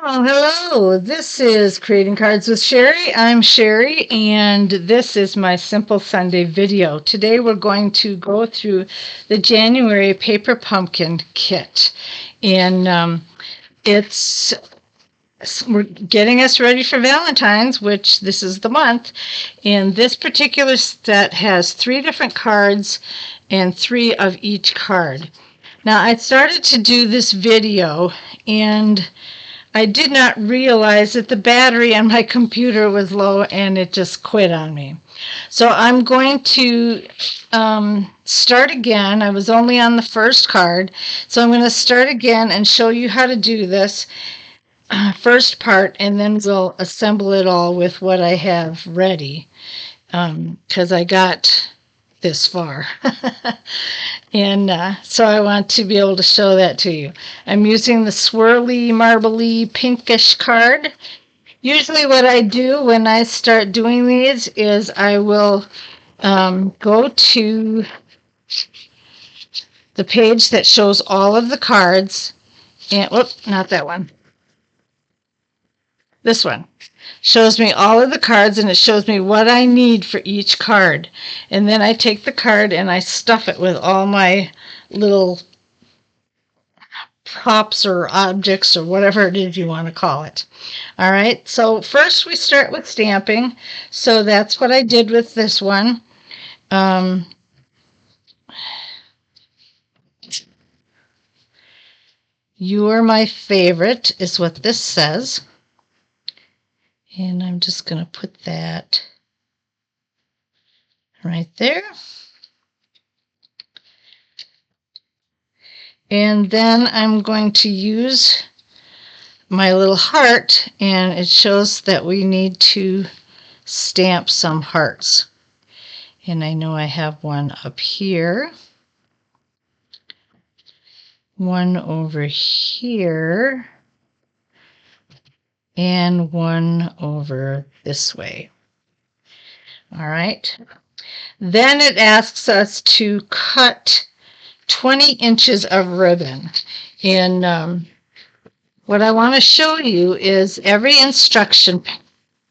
Oh, hello. This is Creating Cards with Sherry. I'm Sherry, and this is my Simple Sunday video. Today we're going to go through the January Paper Pumpkin Kit. And it's we're getting us ready for Valentine's, which this is the month. And this particular set has 3 different cards and 3 of each card. Now, I started to do this video, and I did not realize that the battery on my computer was low and it just quit on me. So I'm going to start again. I was only on the first card. So I'm going to start again and show you how to do this first part, and then we'll assemble it all with what I have ready, because I got this far. And so I want to be able to show that to you. I'm using the swirly, marbly, pinkish card. Usually what I do when I start doing these is I will go to the page that shows all of the cards. And, whoop, not that one. This one shows me all of the cards, and it shows me what I need for each card. And then I take the card and I stuff it with all my little props or objects or whatever it is you want to call it. All right, so first we start with stamping. So that's what I did with this one. You are my favorite is what this says. And I'm just going to put that right there. And then I'm going to use my little heart, and it shows that we need to stamp some hearts. And I know I have one up here, one over here, and one over this way. All right. Then it asks us to cut 20 inches of ribbon. And what I want to show you is every instruction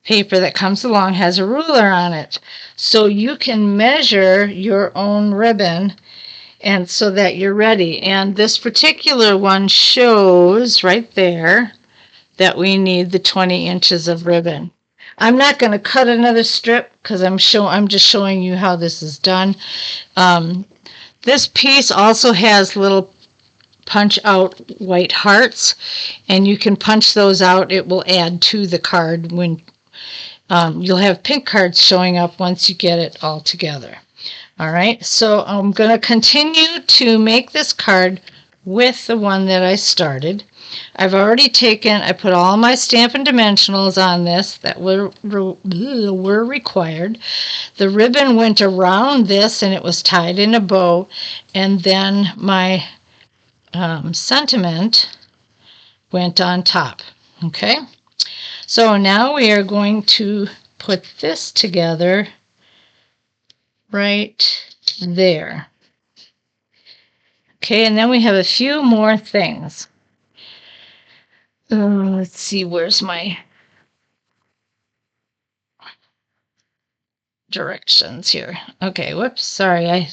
paper that comes along has a ruler on it. So you can measure your own ribbon, and so that you're ready. And this particular one shows right there that we need the 20 inches of ribbon. I'm not going to cut another strip because I'm just showing you how this is done. This piece also has little punch out white hearts, and you can punch those out. It will add to the card when you'll have pink cards showing up once you get it all together. All right, so I'm going to continue to make this card with the one that I started. I've already I put all my Stampin' Dimensionals on this that were required. The ribbon went around this and it was tied in a bow, and then my sentiment went on top. Okay, so now we are going to put this together right there. Okay, and then we have a few more things. Let's see, where's my directions here? Okay, whoops, sorry, I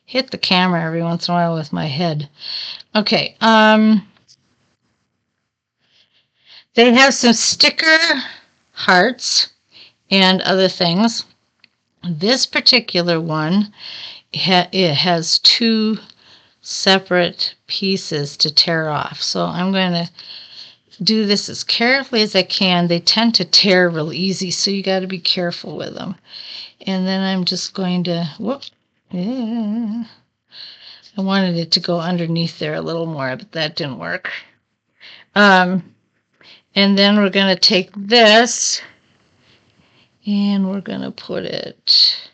hit the camera every once in a while with my head. Okay, they have some sticker hearts and other things. This particular one, it has 2 separate pieces to tear off. So I'm going to do this as carefully as I can. They tend to tear real easy, so you got to be careful with them. And then I'm just going to, I wanted it to go underneath there a little more, but that didn't work. And then we're going to take this and we're going to put it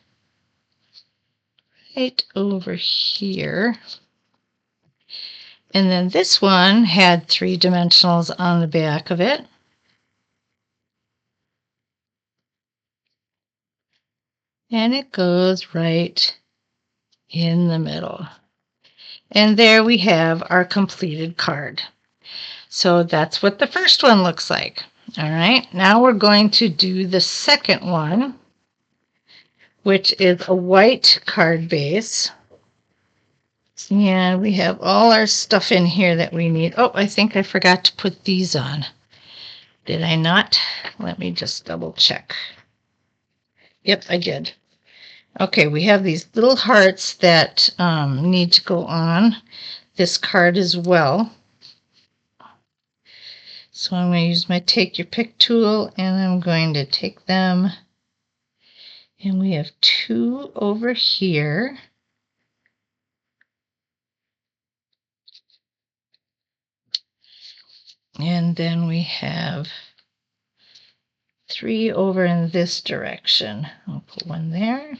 right over here. And then this one had 3 dimensionals on the back of it. And it goes right in the middle. And there we have our completed card. So that's what the first one looks like. All right, now we're going to do the second one, which is a white card base. And we have all our stuff in here that we need. Oh, I think I forgot to put these on. Did I not? Let me just double check. Yep, I did. Okay, we have these little hearts that need to go on this card as well. So I'm going to use my Take Your Pick tool, and I'm going to take them. And we have 2 over here. And then we have 3 over in this direction. I'll put one there.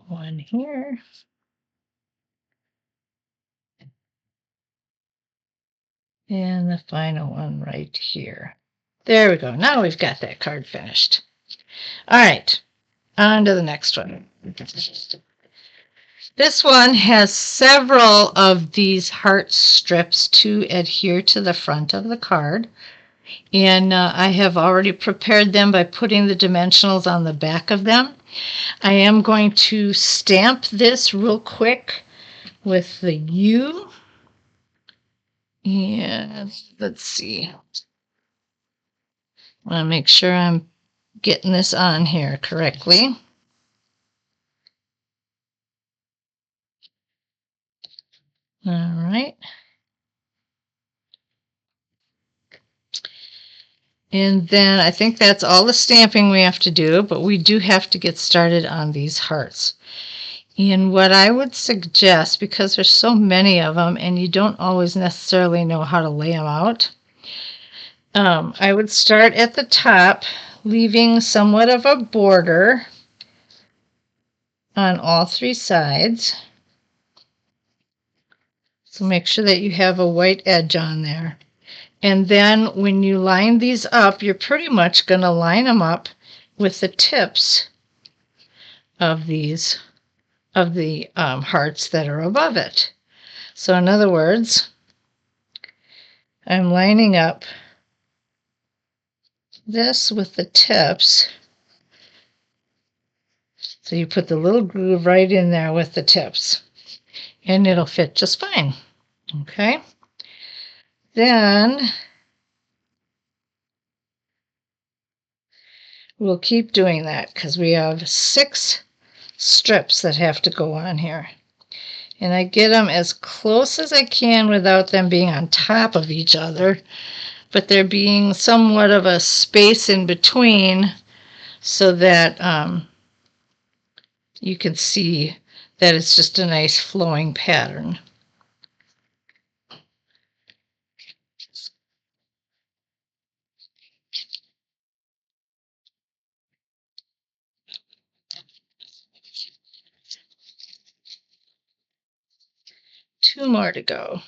One here. And the final one right here. There we go. Now we've got that card finished. All right, on to the next one. This one has several of these heart strips to adhere to the front of the card. And I have already prepared them by putting the dimensionals on the back of them. I am going to stamp this real quick with the U. And let's see. I want to make sure I'm getting this on here correctly. All right. And then I think that's all the stamping we have to do, but we do have to get started on these hearts. And what I would suggest, because there's so many of them and you don't always necessarily know how to lay them out, I would start at the top, leaving somewhat of a border on all 3 sides. So make sure that you have a white edge on there. And then when you line these up, you're pretty much going to line them up with the tips of these, of the hearts that are above it. So in other words, I'm lining up this with the tips. So you put the little groove right in there with the tips, and it'll fit just fine. Okay. Then we'll keep doing that because we have 6 strips that have to go on here. And I get them as close as I can without them being on top of each other, but there being somewhat of a space in between so that you can see that it's just a nice flowing pattern. Two more to go.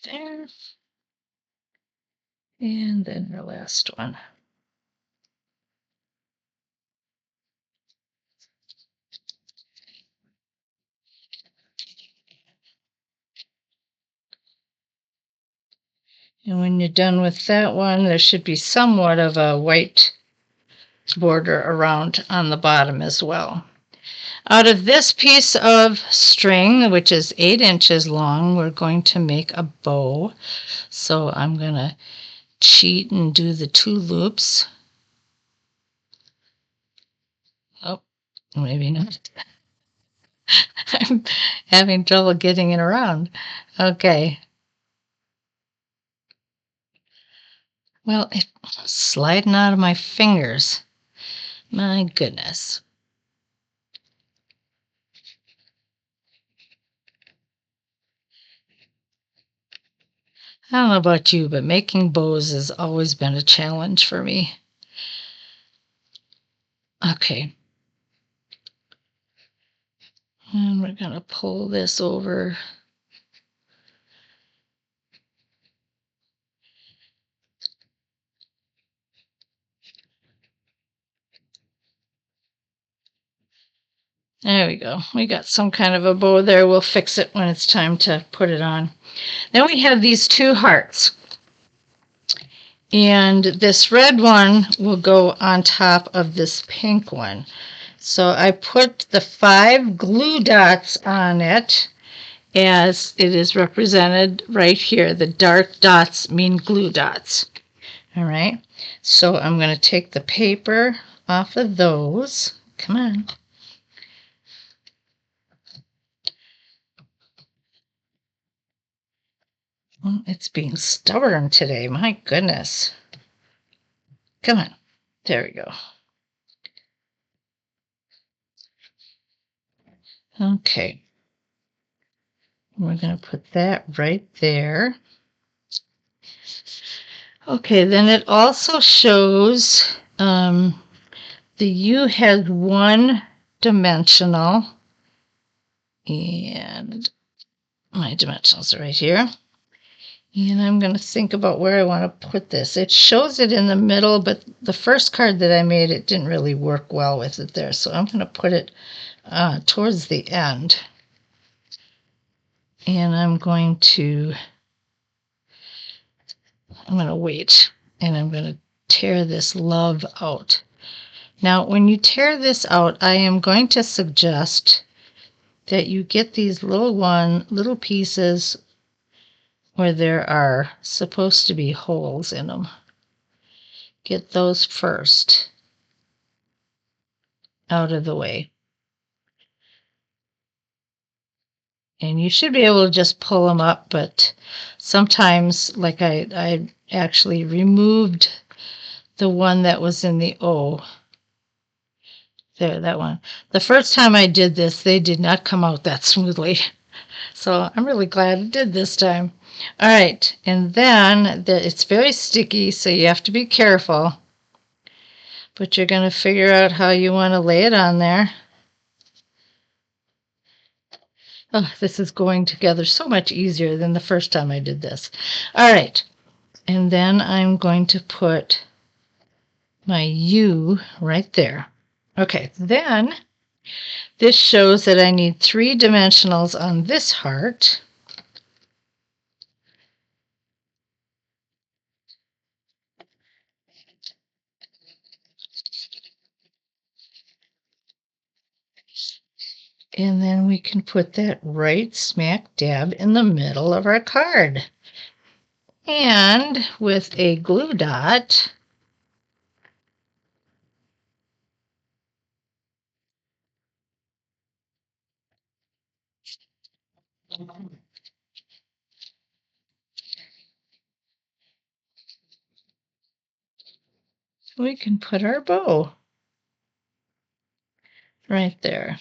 There. And then our last one. And when you're done with that one, there should be somewhat of a white border around on the bottom as well. Out of this piece of string, which is 8 inches long, we're going to make a bow. So I'm going to cheat and do the 2 loops. Oh, maybe not. I'm having trouble getting it around. Okay. Well, it's sliding out of my fingers. My goodness. I don't know about you, but making bows has always been a challenge for me. Okay. And we're going to pull this over There we go. We got some kind of a bow there. We'll fix it when it's time to put it on. Then we have these two hearts. And this red one will go on top of this pink one. So I put the 5 glue dots on it as it is represented right here. The dark dots mean glue dots. All right. So I'm going to take the paper off of those. Come on. Well, it's being stubborn today. My goodness. Come on. There we go. Okay. We're going to put that right there. Okay, then it also shows the U has one dimensional, and my dimensionals are right here. And I'm going to think about where I want to put this. It shows it in the middle, but the first card that I made, it didn't really work well with it there. So I'm going to put it towards the end. And I'm going to wait, and I'm going to tear this love out. Now, when you tear this out, I am going to suggest that you get these little pieces where there are supposed to be holes in them. Get those first out of the way. And you should be able to just pull them up, but sometimes, like I actually removed the one that was in the O. There, that one. The first time I did this, they did not come out that smoothly. So I'm really glad it did this time. All right, and then it's very sticky, so you have to be careful. But you're going to figure out how you want to lay it on there. Oh, this is going together so much easier than the first time I did this. All right, and then I'm going to put my U right there. Okay, then this shows that I need 3 dimensionals on this heart. And then we can put that right smack dab in the middle of our card. And with a glue dot, we can put our bow right there.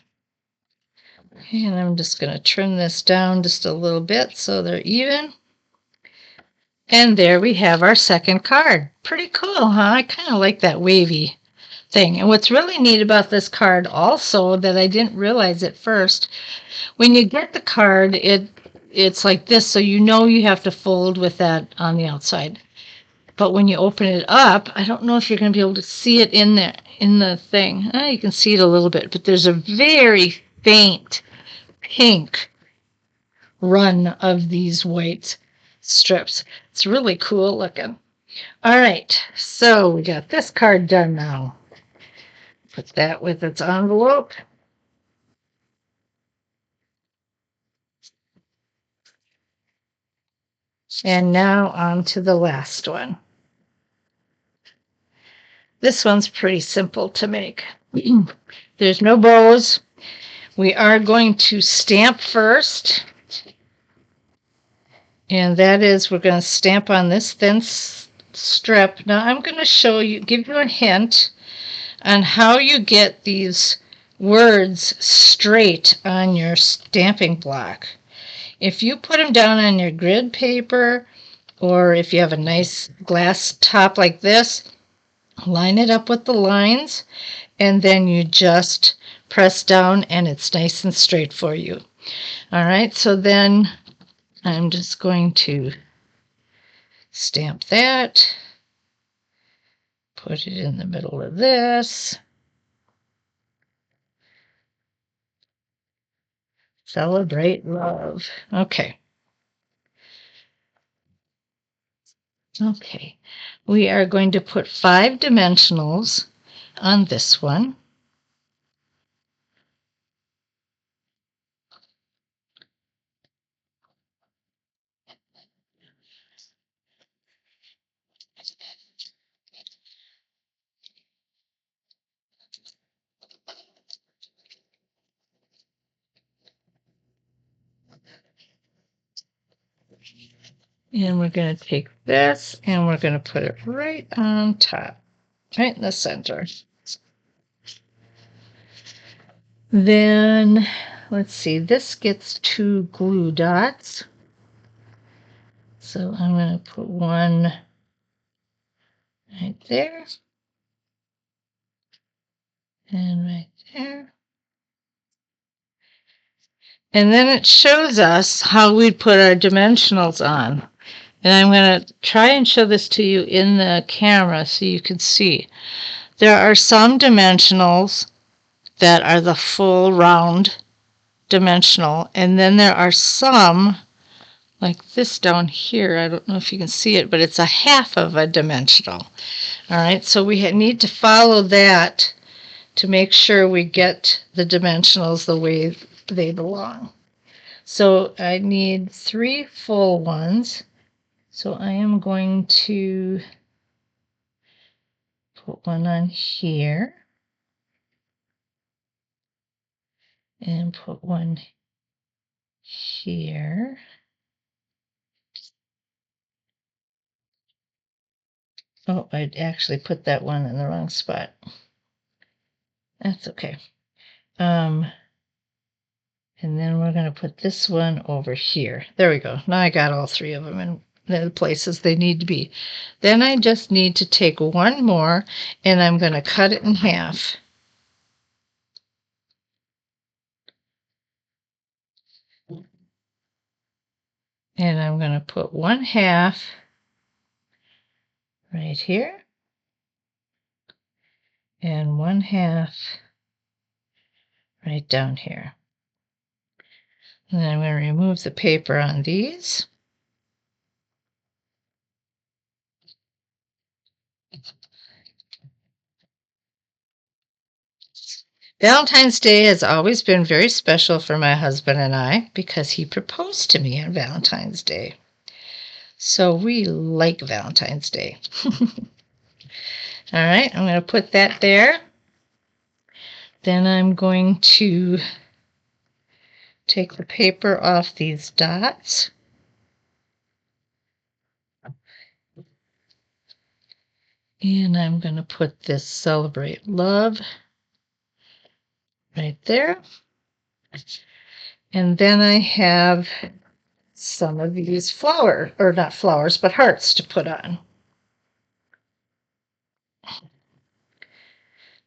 And I'm just going to trim this down just a little bit so they're even. And there we have our second card. Pretty cool, huh? I kind of like that wavy thing. And what's really neat about this card also that I didn't realize at first, when you get the card, it's like this, so you know you have to fold with that on the outside. But when you open it up, I don't know if you're going to be able to see it in there in the thing. You can see it a little bit, but there's a very faint pink run of these white strips. It's really cool looking. All right, so we got this card done now. Put that with its envelope. And now on to the last one. This one's pretty simple to make. There's no bows. We are going to stamp first. And that is, we're going to stamp on this thin strip. Now I'm going to give you a hint on how you get these words straight on your stamping block. If you put them down on your grid paper, or if you have a nice glass top like this, line it up with the lines, and then you just press down and it's nice and straight for you. All right, so then I'm just going to stamp that, put it in the middle of this, Celebrate love. Okay. Okay. We are going to put 5 dimensionals on this one. And we're going to take this and we're going to put it right on top, right in the center. Then, let's see, this gets 2 glue dots. So I'm going to put one right there and right there. And then it shows us how we'd put our dimensionals on. And I'm going to try and show this to you in the camera so you can see. There are some dimensionals that are the full round dimensional, and then there are some like this down here. I don't know if you can see it, but it's a half of a dimensional. All right, so we need to follow that to make sure we get the dimensionals the way they belong. So I need 3 full ones. So I am going to put one on here and put one here. Oh, I actually put that one in the wrong spot. That's okay. And then we're going to put this one over here. There we go. Now I got all 3 of them in the places they need to be. Then I just need to take one more and I'm going to cut it in half. And I'm going to put 1/2 right here and 1/2 right down here. And then I'm going to remove the paper on these. Valentine's Day has always been very special for my husband and I because he proposed to me on Valentine's Day. So we like Valentine's Day. All right, I'm going to put that there. Then I'm going to take the paper off these dots. And I'm going to put this Celebrate Love right there. And then I have some of these or not flowers, but hearts to put on.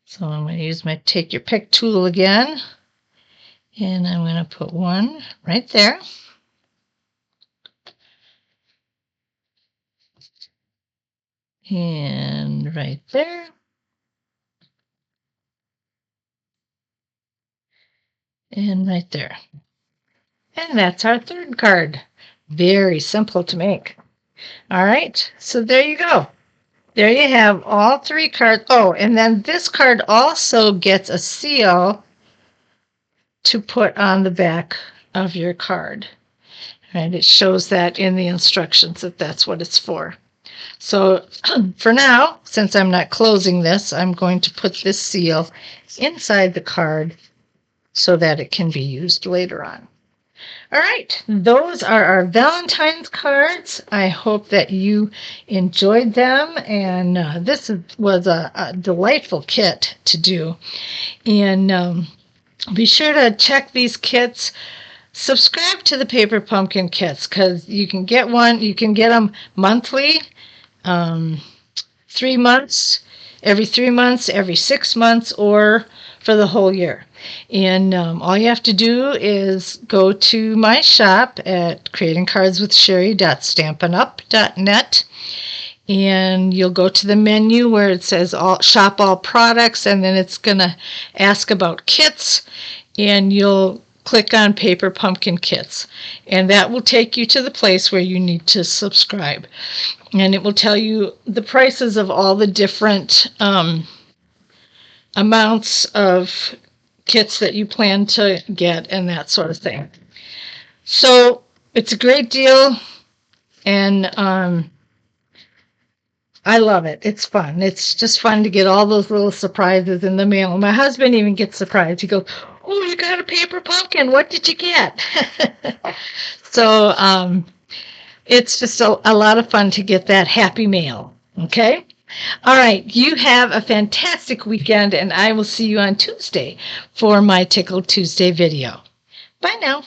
So I'm going to use my Take Your Pick tool again. And I'm going to put one right there. And right there. And right there. And that's our 3rd card. Very simple to make. All right, so there you go. There you have all 3 cards. Oh, and then this card also gets a seal to put on the back of your card. And it shows that in the instructions that that's what it's for. So for now, since I'm not closing this, I'm going to put this seal inside the card so that it can be used later on. All right, those are our Valentine's cards. I hope that you enjoyed them, and this was a delightful kit to do. And be sure to check these kits. Subscribe to the Paper Pumpkin kits because you can get one. You can get them monthly, 3 months, every 3 months, every 6 months, or for the whole year. And all you have to do is go to my shop at creatingcardswithsherry.stampinup.net, and you'll go to the menu where it says shop all products, and then it's going to ask about kits, and you'll click on Paper Pumpkin Kits, and that will take you to the place where you need to subscribe. And it will tell you the prices of all the different amounts of kits that you plan to get and that sort of thing. So it's a great deal, and I love it. It's fun. It's just fun to get all those little surprises in the mail. My husband even gets surprised. He goes, "Oh, you got a paper pumpkin. What did you get?" So it's just a lot of fun to get that happy mail. Okay? All right. You have a fantastic weekend, and I will see you on Tuesday for my Tickle Tuesday video. Bye now.